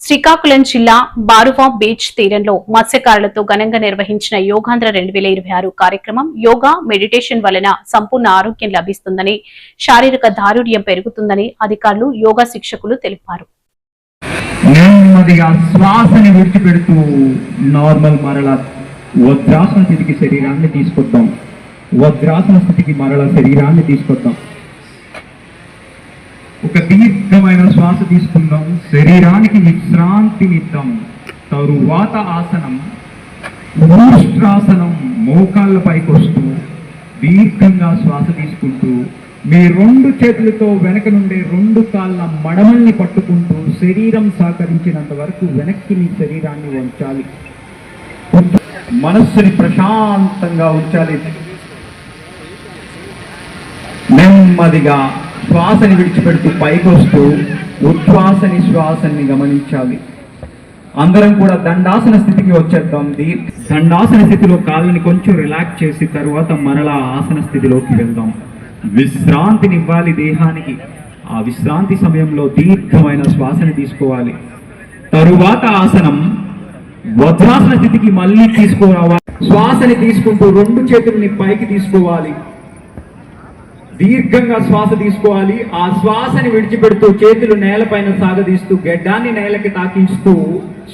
శ్రీకాకుళం జిల్లా బారువా బీచ్ తీరంలో మత్స్యకారులతో ఘనంగా నిర్వహించిన యోగాంధ్ర 2026 కార్యక్రమం యోగా మెడిటేషన్ వలన సంపూర్ణ ఆరోగ్యం లభిస్తుందని, శారీరక దారుఢ్యం పెరుగుతుందని అధికారులు, యోగా శిక్షకులు తెలిపారు. నెమ్మదిగా శ్వాసని విడిచిపెడుతూ నార్మల్ మరల వజ్రాసన స్థితికి శరీరాన్ని తీసుకొద్దాం. వజ్రాసన స్థితికి మరల శరీరాన్ని తీసుకొద్దాం. ఒక దీర్ఘమైన శ్వాస తీసుకుందాం. శరీరానికి విశ్రాంతినిద్దాం. తరువాత ఆసనం ఊష్ట్రాసనం. మోకాళ్ళ పైకి వస్తూ దీర్ఘంగా శ్వాస తీసుకుంటూ మీ రెండు చేతులతో వెనక నుండే రెండు కాళ్ళ మడమల్ని పట్టుకుంటూ శరీరం సహకరించినంత వరకు వెనక్కి మీ శరీరాన్ని ఉంచాలి. మనస్సుని ప్రశాంతంగా ఉంచాలి. నెమ్మదిగా శ్వాసని విడిచిపెడుతూ పైకి వస్తూ ఉచ్ఛ్వాసని శ్వాసని గమనించాలి. అందరం కూడా దండాసన స్థితికి వచ్చేద్దాం. దండాసన స్థితిలో కాళ్ళని కొంచెం రిలాక్స్ చేసి తరువాత మరలా ఆసన స్థితిలోకి వెళ్దాం. విశ్రాంతిని ఇవ్వాలి దేహానికి. ఆ విశ్రాంతి సమయంలో దీర్ఘమైన శ్వాసని తీసుకోవాలి. తరువాత ఆసనం వజ్రాసన స్థితికి మళ్ళీ తీసుకురావాలి. శ్వాసని తీసుకుంటూ రెండు చేతుల్ని పైకి తీసుకోవాలి. దీర్ఘంగా శ్వాస తీసుకోవాలి. ఆ శ్వాసని విడిచిపెడుతూ చేతులు నేలపైన సాగదీస్తూ గడ్డాన్ని నేలకి తాకిస్తూ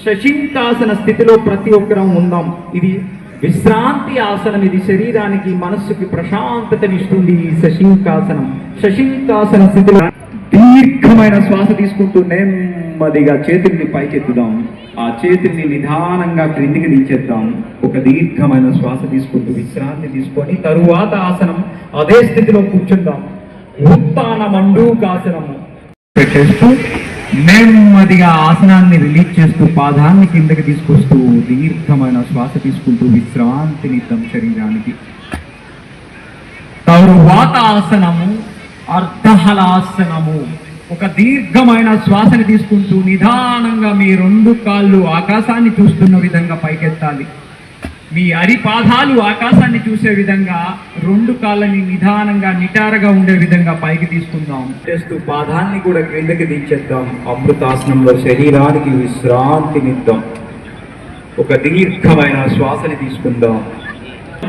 శశింకాసన స్థితిలో ప్రతి ఒక్కరం ఉందాం. ఇది విశ్రాంతి ఆసనం. ఇది శరీరానికి మనస్సుకి ప్రశాంతతనిస్తుంది. ఈ శశింకాసనం. శశింకాసన స్థితిలో దీర్ఘమైన శ్వాస తీసుకుంటూ నెమ్మదిగా చేతుల్ని పైకెత్తుదాం. ఆ చేతుల్ని నిదానంగా క్రిందికి దించేద్దాం. ఒక దీర్ఘమైన శ్వాస తీసుకుంటూ విశ్రాంతి తీసుకొని తరువాత ఆసనం అదే స్థితిలో కూర్చుందాం. ఉత్తాన మండూకాసనము చేస్తూ నెమ్మదిగా ఆసనాన్ని రిలీజ్ చేస్తూ పాదాన్ని కిందకి తీసుకొస్తూ దీర్ఘమైన శ్వాస తీసుకుంటూ విశ్రాంతినిద్దాం శరీరానికి. తరువాత ఆసనము అర్ధహలాసనము. ఒక దీర్ఘమైన శ్వాసని తీసుకుంటూ నిదానంగా మీ రెండు కాళ్ళు ఆకాశాన్ని చూస్తున్న విధంగా పైకెత్తాలి. మీ అరిపాదాలు ఆకాశాన్ని చూసే విధంగా రెండు కాళ్ళని నిదానంగా నిటారుగా ఉండే విధంగా పైకి తీసుకుందాం. చేస్తూ పాదాన్ని కూడా క్రిందకి దించేద్దాం. అమృతాసనంలో శరీరానికి విశ్రాంతినిద్దాం. ఒక దీర్ఘమైన శ్వాసని తీసుకుందాం.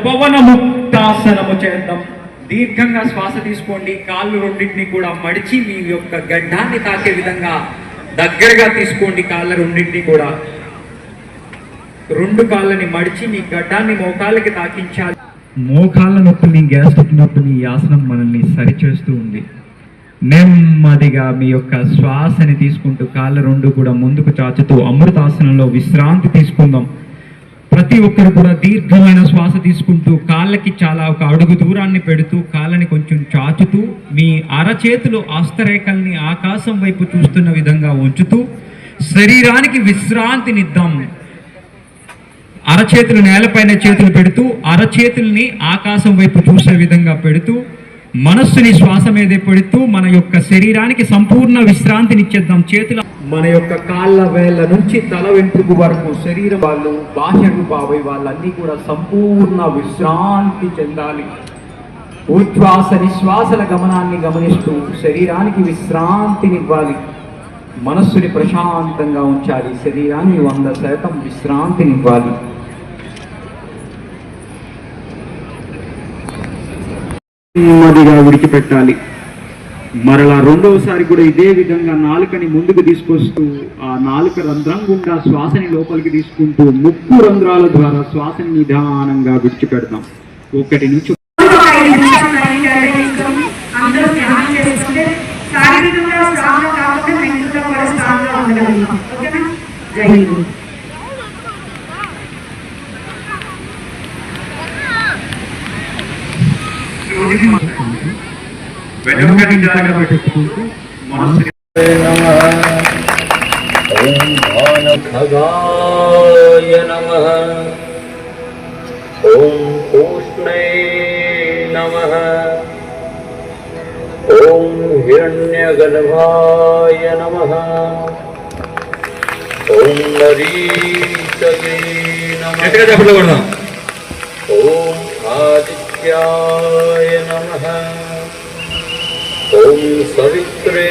పవన ముక్తాసనము చేద్దాం. దీర్ఘంగా శ్వాస తీసుకోండి. కాళ్ళు రెండింటిని కూడా మడిచి మీ యొక్క గడ్డాన్ని తాకే విధంగా దగ్గరగా తీసుకోండి. కాళ్ళ రెండింటిని కూడా రెండు కాళ్ళని మడిచి మీ గడ్డాన్ని మోకాళ్ళకి తాకించాలి. మోకాళ్ళ నొప్పిని, గ్యాస్ట్రిక్ నొప్పిని ఈ ఆసనం మనల్ని సరిచేస్తూ ఉంది. నెమ్మదిగా మీ యొక్క శ్వాసని తీసుకుంటూ కాళ్ళ రెండు కూడా ముందుకు చాచుతూ అమృతాసనంలో విశ్రాంతి తీసుకుందాం. ప్రతి ఒక్కరు కూడా దీర్ఘమైన శ్వాస తీసుకుంటూ కాళ్ళకి చాలా ఒక అడుగు దూరాన్ని పెడుతూ కాళ్ళని కొంచెం చాచుతూ మీ అరచేతులు హస్తరేఖల్ని ఆకాశం వైపు చూస్తున్న విధంగా ఉంచుతూ శరీరానికి విశ్రాంతినిద్దాం. అరచేతులు నేలపైన చేతులు పెడుతూ అరచేతుల్ని ఆకాశం వైపు చూసే విధంగా పెడుతూ మనస్సుని శ్వాస మీదే పెడుతూ మన యొక్క శరీరానికి సంపూర్ణ విశ్రాంతినిచ్చేద్దాం. చేతుల మన యొక్క కాళ్ళ వేళ్ళ నుంచి తల వెంట్రుకు వరకు శరీరం వాళ్ళు బాహ్య రూపావై వాళ్ళన్నీ కూడా సంపూర్ణ విశ్రాంతి చెందాలి. ఉచ్ఛ్వాస నిశ్వాసల గమనాన్ని గమనిస్తూ శరీరానికి విశ్రాంతినివ్వాలి. మనస్సుని ప్రశాంతంగా ఉంచాలి. శరీరాన్ని 100% విశ్రాంతినివ్వాలి. నెమ్మదిగా విడిచిపెట్టాలి. మరలా రెండవసారి కూడా ఇదే విధంగా నాలుకని ముందుకు తీసుకొస్తూ ఆ నాలుక రంధ్రం గుండా శ్వాసని లోపలికి తీసుకుంటూ ముక్కు రంధ్రాల ద్వారా శ్వాసని నిదానంగా విడిచిపెడతాం. 1 నుంచి ఖగాయ నమః. ఓం పూష్ణే నమః. ఓం హిరణ్యగర్భాయ నమః. ఓం మరీచయే నమః. ఓం ఆదిత్యాయ నమః. ఓం సవిత్రే